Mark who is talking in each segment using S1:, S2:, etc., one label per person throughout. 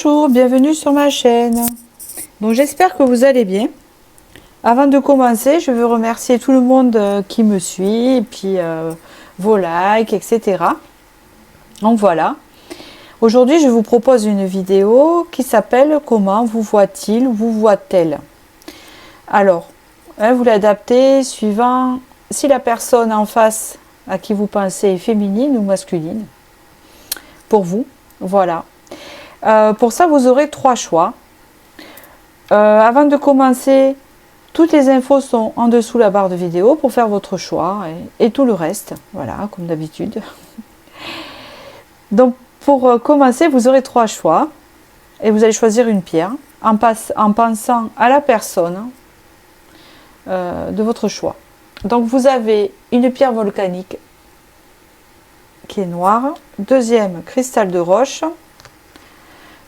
S1: Bonjour, bienvenue sur ma chaîne. Bon, j'espère que vous allez bien. Avant de commencer, je veux remercier tout le monde qui me suit, et puis vos likes, etc. Donc voilà. Aujourd'hui, je vous propose une vidéo qui s'appelle « Comment vous voit-il, vous voit-elle » Alors, vous l'adaptez suivant si la personne en face à qui vous pensez est féminine ou masculine. Pour vous, voilà. Pour ça, vous aurez trois choix. Avant de commencer, toutes les infos sont en dessous la barre de vidéo pour faire votre choix et tout le reste, voilà, comme d'habitude. Donc, pour commencer, vous aurez trois choix et vous allez choisir une pierre en pensant à la personne de votre choix. Donc, vous avez une pierre volcanique qui est noire, deuxième, cristal de roche,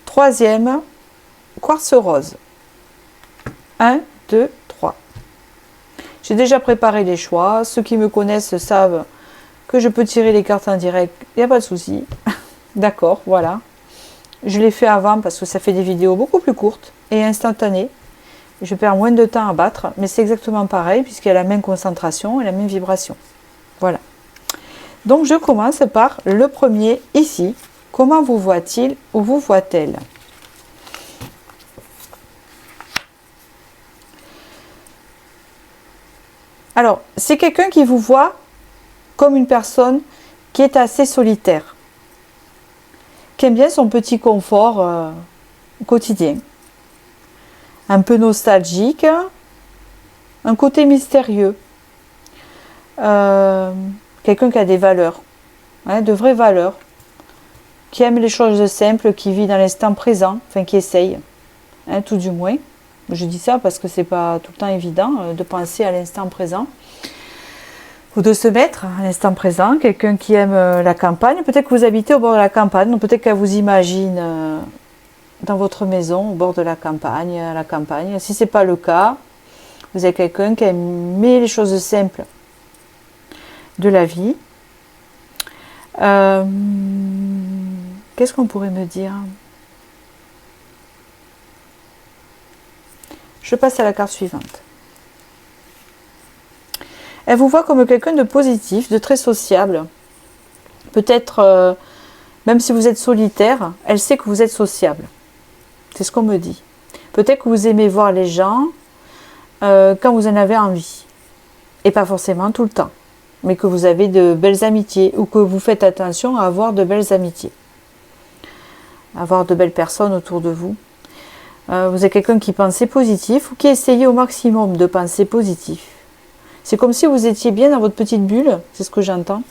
S1: troisième, quartz rose. 1, 2, 3. J'ai déjà préparé les choix. Ceux qui me connaissent savent que je peux tirer les cartes en direct. Il n'y a pas de souci. D'accord, voilà. Je l'ai fait avant parce que ça fait des vidéos beaucoup plus courtes et instantanées. Je perds moins de temps à battre, mais c'est exactement pareil puisqu'il y a la même concentration et la même vibration. Voilà. Donc je commence par le premier ici. Comment vous voit-il ou vous voit-elle? Alors, c'est quelqu'un qui vous voit comme une personne qui est assez solitaire, qui aime bien son petit confort quotidien, un peu nostalgique, un côté mystérieux, quelqu'un qui a des valeurs, de vraies valeurs, qui aime les choses simples, qui vit dans l'instant présent, enfin qui essaye, tout du moins. Je dis ça parce que c'est pas tout le temps évident de penser à l'instant présent ou de se mettre à l'instant présent. Quelqu'un qui aime la campagne, peut-être que vous habitez au bord de la campagne, donc peut-être qu'elle vous imagine dans votre maison au bord de la campagne, à la campagne. Si c'est pas le cas, vous êtes quelqu'un qui aime les choses simples de la vie. Qu'est-ce qu'on pourrait me dire ? Je passe à la carte suivante. Elle vous voit comme quelqu'un de positif, de très sociable. Peut-être, même si vous êtes solitaire, elle sait que vous êtes sociable. C'est ce qu'on me dit. Peut-être que vous aimez voir les gens quand vous en avez envie. Et pas forcément tout le temps. Mais que vous avez de belles amitiés ou que vous faites attention à avoir de belles amitiés. Avoir de belles personnes autour de vous. Vous êtes quelqu'un qui pensait positif ou qui essayait au maximum de penser positif. C'est comme si vous étiez bien dans votre petite bulle, c'est ce que j'entends.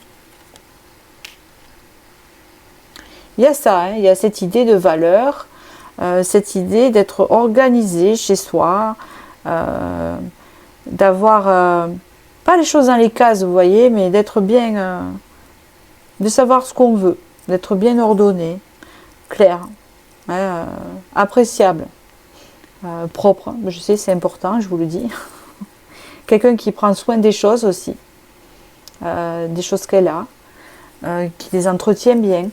S1: Il y a ça, il y a cette idée de valeur, cette idée d'être organisé chez soi, d'avoir, pas les choses dans les cases, vous voyez, mais d'être bien, de savoir ce qu'on veut, d'être bien ordonné, clair, appréciable. Propre, je sais, c'est important, je vous le dis. Quelqu'un qui prend soin des choses aussi, des choses qu'elle a, qui les entretient bien.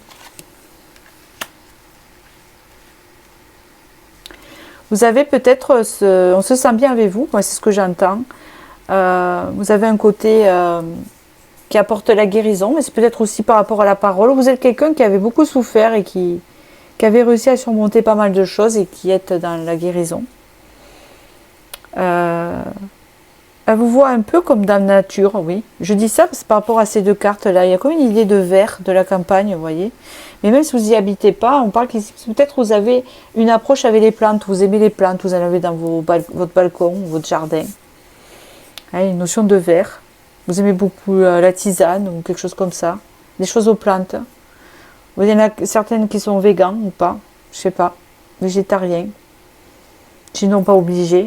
S1: Vous avez peut-être, on se sent bien avec vous, moi c'est ce que j'entends. Vous avez un côté qui apporte la guérison, mais c'est peut-être aussi par rapport à la parole. Vous êtes quelqu'un qui avait beaucoup souffert et qui avait réussi à surmonter pas mal de choses et qui est dans la guérison. Elle vous voit un peu comme dans la nature, oui. Je dis ça parce que par rapport à ces deux cartes-là, il y a comme une idée de vert de la campagne, vous voyez. Mais même si vous n'y habitez pas, on parle qu'ici, peut-être vous avez une approche avec les plantes, vous aimez les plantes, vous en avez dans votre balcon, votre jardin. Une notion de vert. Vous aimez beaucoup la tisane ou quelque chose comme ça. Des choses aux plantes. Il y en a certaines qui sont véganes ou pas, je sais pas, végétariens. Sinon pas obligés.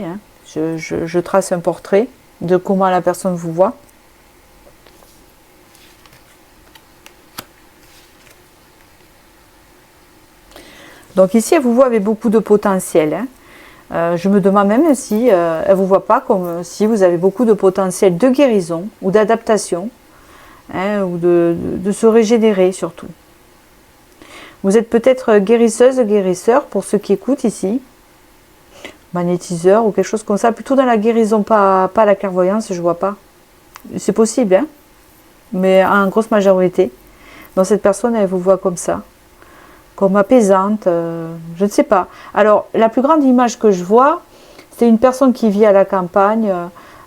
S1: Je trace un portrait de comment la personne vous voit. Donc ici, elle vous voit avec beaucoup de potentiel. Je me demande même si elle ne vous voit pas comme si vous avez beaucoup de potentiel de guérison ou d'adaptation, ou de se régénérer surtout. Vous êtes peut-être guérisseuse, guérisseur pour ceux qui écoutent ici. Magnétiseur ou quelque chose comme ça. Plutôt dans la guérison, pas la clairvoyance, je vois pas. C'est possible, hein, mais en grosse majorité. Donc cette personne, elle vous voit comme ça. Comme apaisante, je ne sais pas. Alors, la plus grande image que je vois, c'est une personne qui vit à la campagne,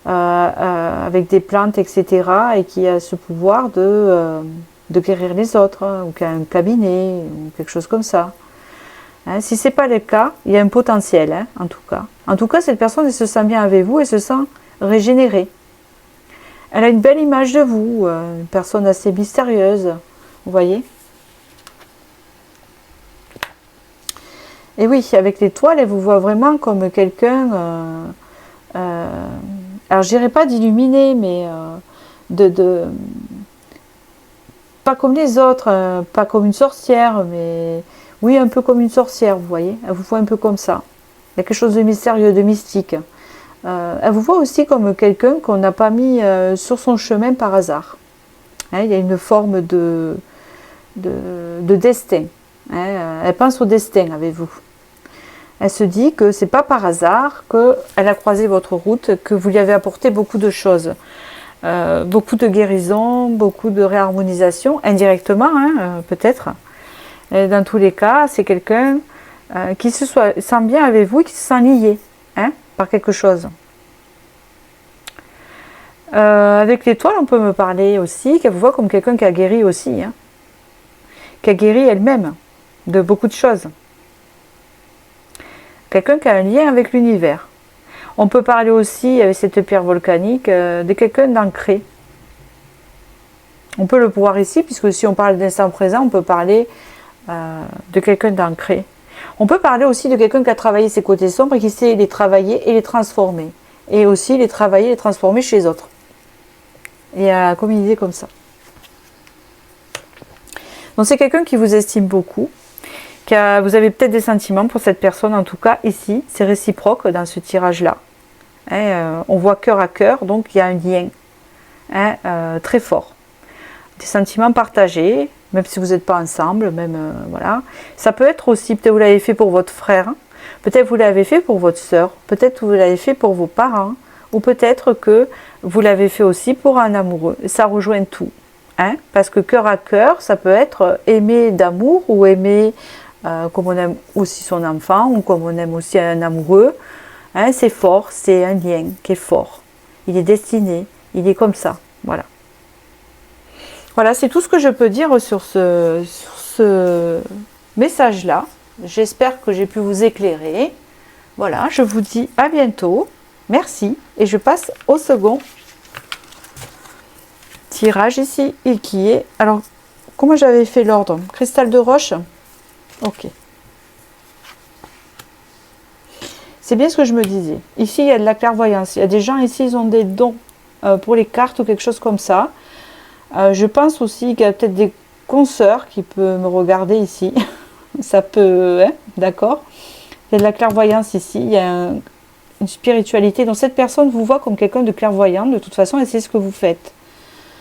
S1: avec des plantes, etc. et qui a ce pouvoir de guérir les autres, hein, ou qui a un cabinet, ou quelque chose comme ça. Hein, si ce n'est pas le cas, il y a un potentiel, hein, en tout cas. En tout cas, cette personne, elle se sent bien avec vous et se sent régénérée. Elle a une belle image de vous, une personne assez mystérieuse, vous voyez. Et oui, avec l'étoile, elle vous voit vraiment comme quelqu'un, alors je dirais pas d'illuminé, mais pas comme les autres, pas comme une sorcière, mais oui, un peu comme une sorcière, vous voyez. Elle vous voit un peu comme ça. Il y a quelque chose de mystérieux, de mystique. Elle vous voit aussi comme quelqu'un qu'on n'a pas mis sur son chemin par hasard. Hein, il y a une forme de destin. Hein, elle pense au destin avec vous. Elle se dit que c'est pas par hasard qu'elle a croisé votre route, que vous lui avez apporté beaucoup de choses. Beaucoup de guérison, beaucoup de réharmonisation, indirectement, hein, peut-être. Dans tous les cas, c'est quelqu'un qui sent bien avec vous et qui se sent lié, hein, par quelque chose. Avec l'étoile, on peut me parler aussi, qu'elle vous voit comme quelqu'un qui a guéri aussi, hein, qui a guéri elle-même de beaucoup de choses. Quelqu'un qui a un lien avec l'univers. On peut parler aussi, avec cette pierre volcanique, de quelqu'un d'ancré. On peut le voir ici, puisque si on parle d'instant présent, on peut parler de quelqu'un d'ancré. On peut parler aussi de quelqu'un qui a travaillé ses côtés sombres et qui sait les travailler et les transformer. Et aussi les travailler et les transformer chez les autres. Et à comme une idée comme ça. Donc c'est quelqu'un qui vous estime beaucoup. Vous avez peut-être des sentiments pour cette personne, en tout cas ici, c'est réciproque dans ce tirage-là. Hein, on voit cœur à cœur, donc il y a un lien, hein, très fort. Des sentiments partagés, même si vous n'êtes pas ensemble, même voilà. Ça peut être aussi, peut-être vous l'avez fait pour votre frère, hein, peut-être vous l'avez fait pour votre soeur, peut-être vous l'avez fait pour vos parents, ou peut-être que vous l'avez fait aussi pour un amoureux. Ça rejoint tout, hein, parce que cœur à cœur, ça peut être aimer d'amour ou aimer comme on aime aussi son enfant ou comme on aime aussi un amoureux. Hein, c'est fort, c'est un lien qui est fort. Il est destiné, il est comme ça. Voilà. Voilà, c'est tout ce que je peux dire sur ce message-là. J'espère que j'ai pu vous éclairer. Voilà, je vous dis à bientôt. Merci. Et je passe au second tirage ici, et qui est... Alors, comment j'avais fait l'ordre? Cristal de roche. Ok. C'est bien ce que je me disais. Ici, il y a de la clairvoyance. Il y a des gens ici, ils ont des dons pour les cartes ou quelque chose comme ça. Je pense aussi qu'il y a peut-être des consoeurs qui peuvent me regarder ici. Ça peut, hein, d'accord. Il y a de la clairvoyance ici. Il y a une spiritualité. Donc cette personne vous voit comme quelqu'un de clairvoyant de toute façon et c'est ce que vous faites.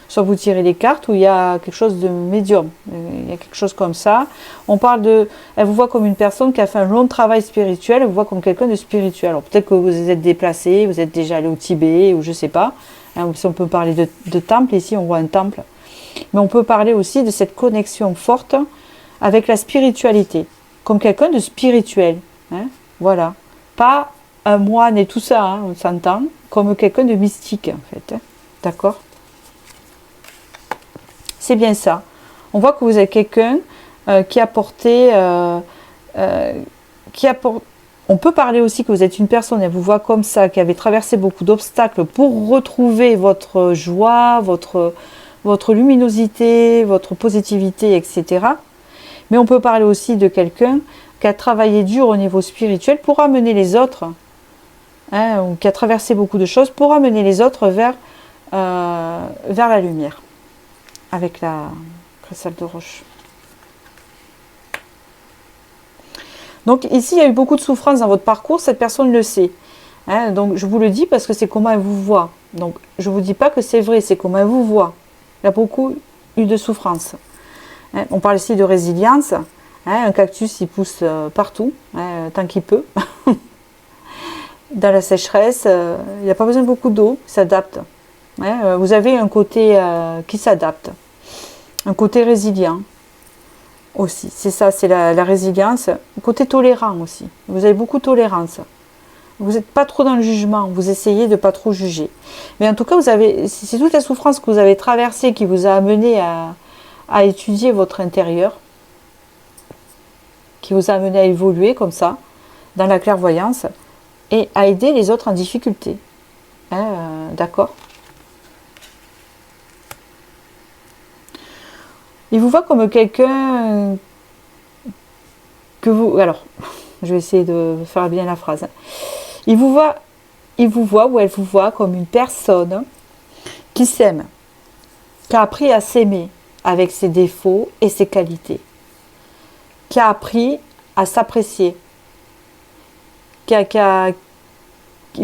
S1: Soit vous tirez les cartes ou il y a quelque chose de médium, il y a quelque chose comme ça. On parle de, elle vous voit comme une personne qui a fait un long travail spirituel, elle vous voit comme quelqu'un de spirituel. Alors peut-être que vous êtes déplacé, vous êtes déjà allé au Tibet ou je sais pas. Hein, si on peut parler de temple, ici on voit un temple. Mais on peut parler aussi de cette connexion forte avec la spiritualité, comme quelqu'un de spirituel. Hein, voilà. Pas un moine et tout ça, hein, on s'entend, comme quelqu'un de mystique en fait. Hein, d'accord ? C'est bien ça. On voit que vous êtes quelqu'un qui a porté... On peut parler aussi que vous êtes une personne, elle vous voit comme ça, qui avait traversé beaucoup d'obstacles pour retrouver votre joie, votre luminosité, votre positivité, etc. Mais on peut parler aussi de quelqu'un qui a travaillé dur au niveau spirituel pour amener les autres, hein, ou qui a traversé beaucoup de choses pour amener les autres vers la lumière. Avec la cristal de roche. Donc ici, il y a eu beaucoup de souffrance dans votre parcours, cette personne le sait. Hein, donc je vous le dis parce que c'est comment elle vous voit. Donc je ne vous dis pas que c'est vrai, c'est comment elle vous voit. Il y a beaucoup eu de souffrance. Hein, on parle ici de résilience. Hein, un cactus, il pousse partout, hein, tant qu'il peut. Dans la sécheresse, il n'y a pas besoin de beaucoup d'eau, il s'adapte. Hein, vous avez un côté qui s'adapte, un côté résilient aussi. C'est ça, c'est la résilience. Un côté tolérant aussi. Vous avez beaucoup de tolérance. Vous n'êtes pas trop dans le jugement, vous essayez de ne pas trop juger. Mais en tout cas, c'est toute la souffrance que vous avez traversée qui vous a amené à étudier votre intérieur, qui vous a amené à évoluer comme ça, dans la clairvoyance, et à aider les autres en difficulté. Hein, d'accord. Il vous voit comme quelqu'un que vous... Alors, je vais essayer de faire bien la phrase. Il vous voit ou elle vous voit comme une personne qui s'aime, qui a appris à s'aimer avec ses défauts et ses qualités, qui a appris à s'apprécier,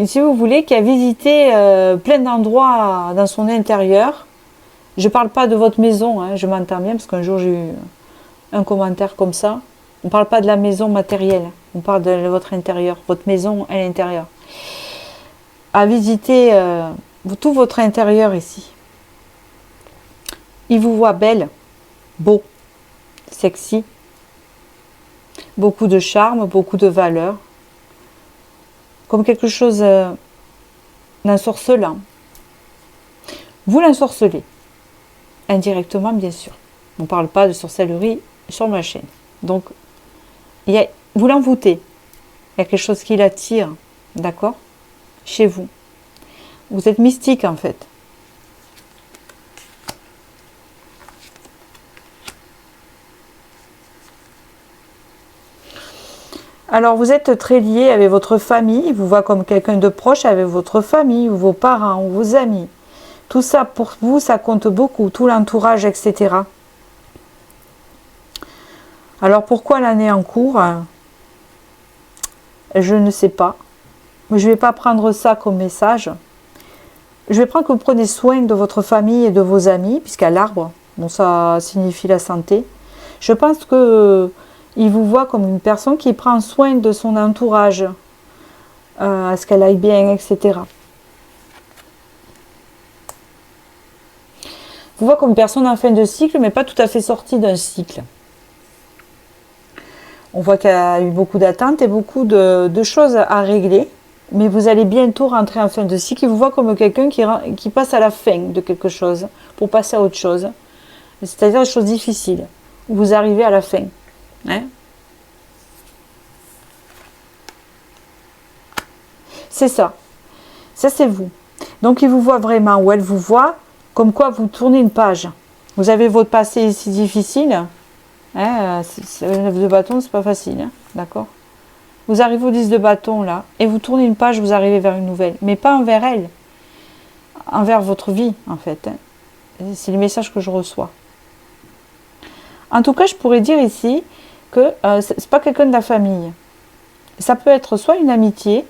S1: si vous voulez, qui a visité plein d'endroits dans son intérieur. Je ne parle pas de votre maison, hein, je m'entends bien, parce qu'un jour j'ai eu un commentaire comme ça. On ne parle pas de la maison matérielle, on parle de votre intérieur, votre maison à l'intérieur. À visiter tout votre intérieur ici. Il vous voit belle, beau, sexy, beaucoup de charme, beaucoup de valeur, comme quelque chose d'ensorcelant. Vous l'ensorcelez, indirectement bien sûr. On ne parle pas de sorcellerie sur ma chaîne. Donc, vous l'envoûtez. Il y a quelque chose qui l'attire, d'accord, chez vous. Vous êtes mystique en fait. Alors vous êtes très lié avec votre famille, il vous voit comme quelqu'un de proche avec votre famille, ou vos parents, ou vos amis. Tout ça pour vous, ça compte beaucoup, tout l'entourage, etc. Alors pourquoi l'année en cours? Je ne sais pas. Je ne vais pas prendre ça comme message. Je vais prendre que vous prenez soin de votre famille et de vos amis, puisqu'à l'arbre, bon, ça signifie la santé. Je pense que il vous voit comme une personne qui prend soin de son entourage, à ce qu'elle aille bien, etc. Vous voit comme une personne en fin de cycle, mais pas tout à fait sortie d'un cycle. On voit qu'il y a eu beaucoup d'attentes et beaucoup de choses à régler. Mais vous allez bientôt rentrer en fin de cycle. Il vous voit comme quelqu'un qui passe à la fin de quelque chose pour passer à autre chose. C'est-à-dire des choses difficiles. Vous arrivez à la fin. Hein? C'est ça. Ça, c'est vous. Donc, il vous voit vraiment, ou elle vous voit, comme quoi vous tournez une page. Vous avez votre passé ici difficile. Hein? Le 9 de bâton, c'est pas facile. Hein? D'accord? Vous arrivez au 10 de bâton, là, et vous tournez une page, vous arrivez vers une nouvelle. Mais pas envers elle. Envers votre vie, en fait. Hein? C'est le message que je reçois. En tout cas, je pourrais dire ici que c'est pas quelqu'un de la famille. Ça peut être soit une amitié,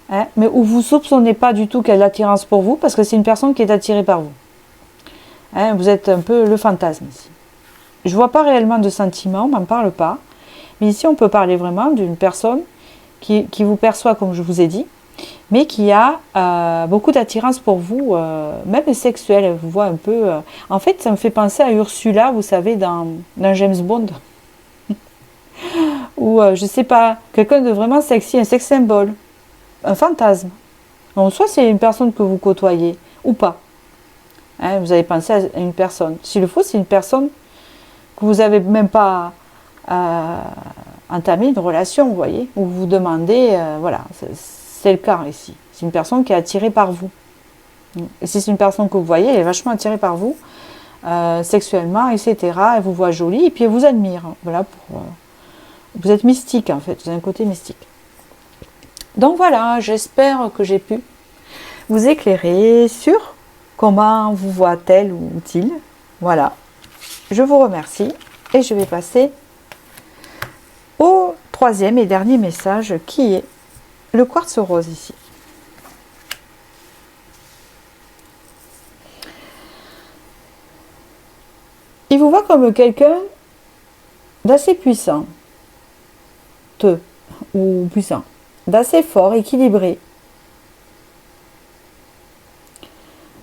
S1: hein, mais où vous ne soupçonnez pas du tout qu'elle a l'attirance pour vous, parce que c'est une personne qui est attirée par vous. Hein, vous êtes un peu le fantasme ici. Je ne vois pas réellement de sentiments, on m'en parle pas. Mais ici, on peut parler vraiment d'une personne qui vous perçoit, comme je vous ai dit, mais qui a beaucoup d'attirance pour vous, même sexuelle. Elle vous voit un peu... En fait, ça me fait penser à Ursula, vous savez, dans James Bond. Ou, je sais pas, quelqu'un de vraiment sexy, un sex symbole, un fantasme. Donc, soit c'est une personne que vous côtoyez, ou pas. Hein, vous avez pensé à une personne. S'il le faut, c'est une personne que vous n'avez même pas entamé une relation, vous voyez, où vous vous demandez, voilà, c'est le cas ici. C'est une personne qui est attirée par vous. Et si c'est une personne que vous voyez, elle est vachement attirée par vous, sexuellement, etc. Elle vous voit jolie et puis elle vous admire. Voilà, vous êtes mystique en fait, vous avez un côté mystique. Donc voilà, j'espère que j'ai pu vous éclairer sur comment vous voit-elle ou il. Voilà, je vous remercie et je vais passer au troisième et dernier message qui est le quartz rose ici. Il vous voit comme quelqu'un d'assez puissant, ou puissant, d'assez fort, équilibré.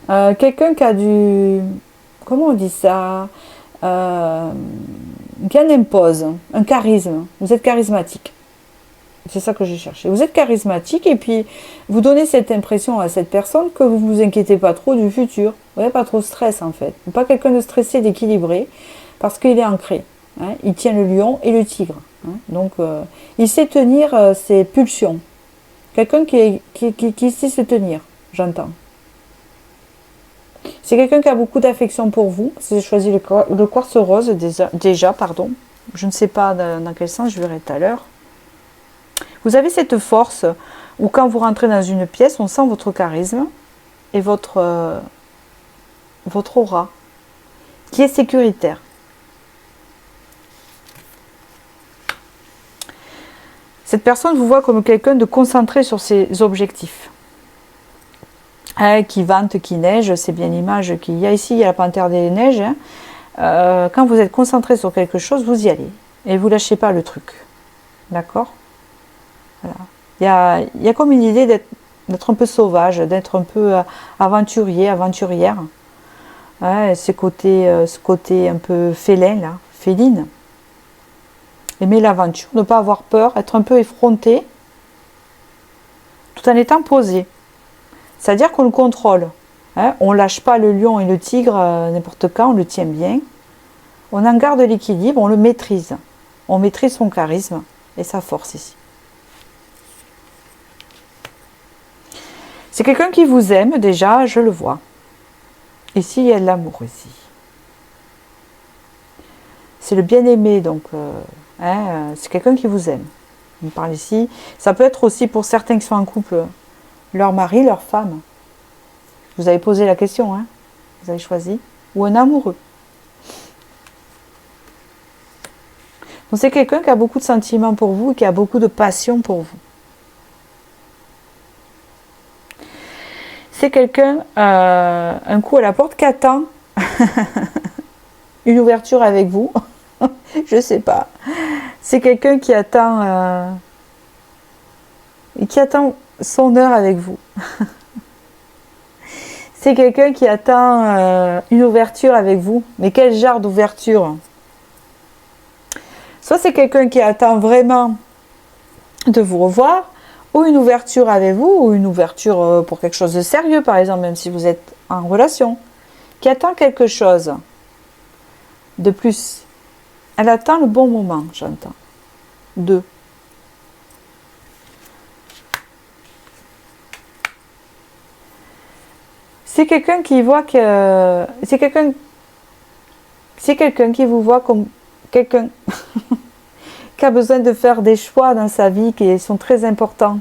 S1: Quelqu'un qui a du, comment on dit ça, qui en impose, un charisme. Vous êtes charismatique. C'est ça que j'ai cherché. Vous êtes charismatique et puis vous donnez cette impression à cette personne que vous ne vous inquiétez pas trop du futur. Vous n'avez pas trop de stress en fait. Pas quelqu'un de stressé, d'équilibré, parce qu'il est ancré. Hein. Il tient le lion et le tigre. Hein. Donc il sait tenir ses pulsions. Quelqu'un qui sait se tenir, j'entends. C'est quelqu'un qui a beaucoup d'affection pour vous. J'ai choisi le quartz rose déjà, pardon. Je ne sais pas dans quel sens, je verrai tout à l'heure. Vous avez cette force où quand vous rentrez dans une pièce, on sent votre charisme et votre aura qui est sécuritaire. Cette personne vous voit comme quelqu'un de concentré sur ses objectifs. Qui vente, qui neige, c'est bien l'image qu'il y a ici, il y a la panthère des neiges. Hein. Quand vous êtes concentré sur quelque chose, vous y allez. Et vous ne lâchez pas le truc. D'accord ? Voilà. Il y a comme une idée d'être un peu sauvage, d'être un peu aventurier, aventurière. Ouais, ce côté un peu félin, là, féline. Aimer l'aventure, ne pas avoir peur, être un peu effronté, tout en étant posé. C'est-à-dire qu'on le contrôle. Hein, on ne lâche pas le lion et le tigre n'importe quand, on le tient bien. On en garde l'équilibre, on le maîtrise. On maîtrise son charisme et sa force ici. C'est quelqu'un qui vous aime déjà, je le vois. Ici, il y a de l'amour ici. C'est le bien-aimé, donc c'est quelqu'un qui vous aime. On parle ici. Ça peut être aussi pour certains qui sont en couple, leur mari, leur femme. Vous avez posé la question, hein? Vous avez choisi. Ou un amoureux. Donc c'est quelqu'un qui a beaucoup de sentiments pour vous et qui a beaucoup de passion pour vous. C'est quelqu'un, un coup à la porte, qui attend une ouverture avec vous. Je sais pas. C'est quelqu'un qui attend son heure avec vous. C'est quelqu'un qui attend une ouverture avec vous. Mais quel genre d'ouverture? Soit c'est quelqu'un qui attend vraiment de vous revoir, ou une ouverture avec vous, ou une ouverture pour quelque chose de sérieux, par exemple, même si vous êtes en relation, qui attend quelque chose de plus. Elle attend le bon moment, j'entends. Deux. C'est quelqu'un qui voit que... C'est quelqu'un qui vous voit comme quelqu'un qui a besoin de faire des choix dans sa vie qui sont très importants.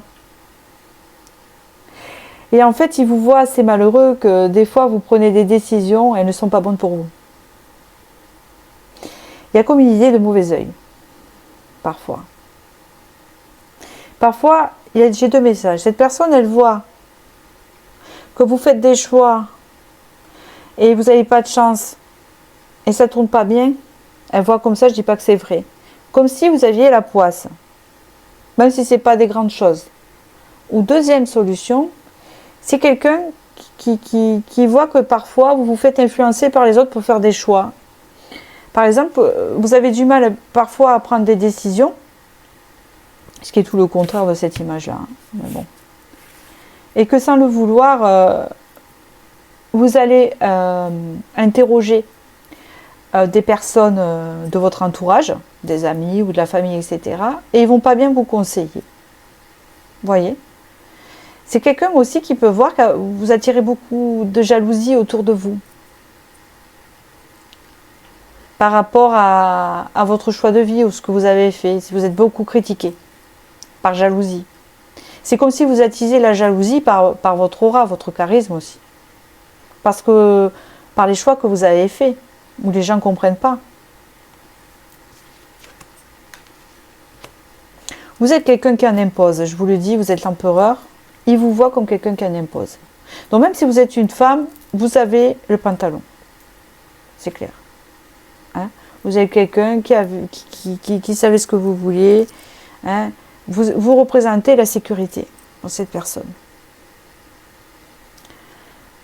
S1: Et en fait, il vous voit assez malheureux que des fois, vous prenez des décisions et elles ne sont pas bonnes pour vous. Il y a comme une idée de mauvais œil. Parfois. Parfois, j'ai deux messages. Cette personne, elle voit que vous faites des choix et vous n'avez pas de chance et ça ne tourne pas bien. Elle voit comme ça, je ne dis pas que c'est vrai. Comme si vous aviez la poisse. Même si ce n'est pas des grandes choses. Ou deuxième solution, c'est quelqu'un qui voit que parfois vous vous faites influencer par les autres pour faire des choix. Par exemple, vous avez du mal parfois à prendre des décisions, ce qui est tout le contraire de cette image-là. Hein. Mais bon. Et que sans le vouloir, vous allez interroger des personnes de votre entourage, des amis ou de la famille, etc. Et ils ne vont pas bien vous conseiller. Vous voyez ? C'est quelqu'un aussi qui peut voir que vous attirez beaucoup de jalousie autour de vous. Par rapport à votre choix de vie ou ce que vous avez fait, si vous êtes beaucoup critiqué par jalousie. C'est comme si vous attisez la jalousie par votre aura, votre charisme aussi. Parce que par les choix que vous avez faits, où les gens ne comprennent pas. Vous êtes quelqu'un qui en impose, je vous le dis, vous êtes l'empereur, il vous voit comme quelqu'un qui en impose. Donc même si vous êtes une femme, vous avez le pantalon. C'est clair. Hein? Vous avez quelqu'un qui savait ce que vous vouliez. Hein. Vous représentez la sécurité dans cette personne.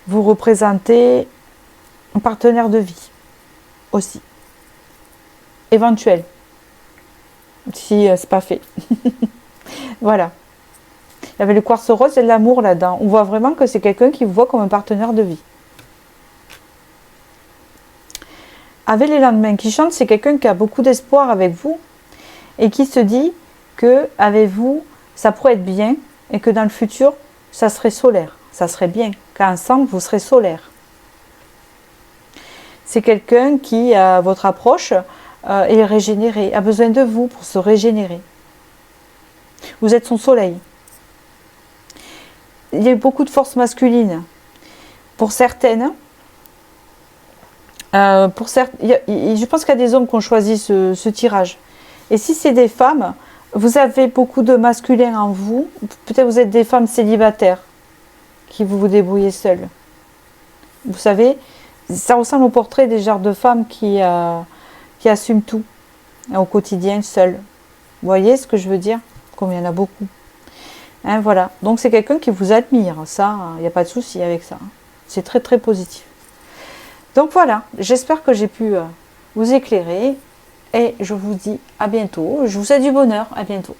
S1: Vous représentez un partenaire de vie aussi. Éventuel. Si c'est pas fait. Voilà. Il y avait le quartz rose et de l'amour là-dedans. On voit vraiment que c'est quelqu'un qui vous voit comme un partenaire de vie. Avec les lendemains qui chantent, c'est quelqu'un qui a beaucoup d'espoir avec vous et qui se dit que avec vous, ça pourrait être bien et que dans le futur, ça serait solaire. Ça serait bien qu'ensemble, vous serez solaire. C'est quelqu'un qui, à votre approche, est régénéré, a besoin de vous pour se régénérer. Vous êtes son soleil. Il y a eu beaucoup de force masculine. Pour certaines, je pense qu'il y a des hommes qui ont choisi ce tirage. Et si c'est des femmes, vous avez beaucoup de masculin en vous. Peut-être vous êtes des femmes célibataires qui vous débrouillez seules. Vous savez, ça ressemble au portrait des genres de femmes qui assument tout au quotidien seules. Vous voyez ce que je veux dire? Comme il y en a beaucoup. Hein, voilà. Donc c'est quelqu'un qui vous admire. Ça, il n'y a pas de souci avec ça. C'est très très positif. Donc voilà, j'espère que j'ai pu vous éclairer. Et je vous dis à bientôt. Je vous souhaite du bonheur. À bientôt.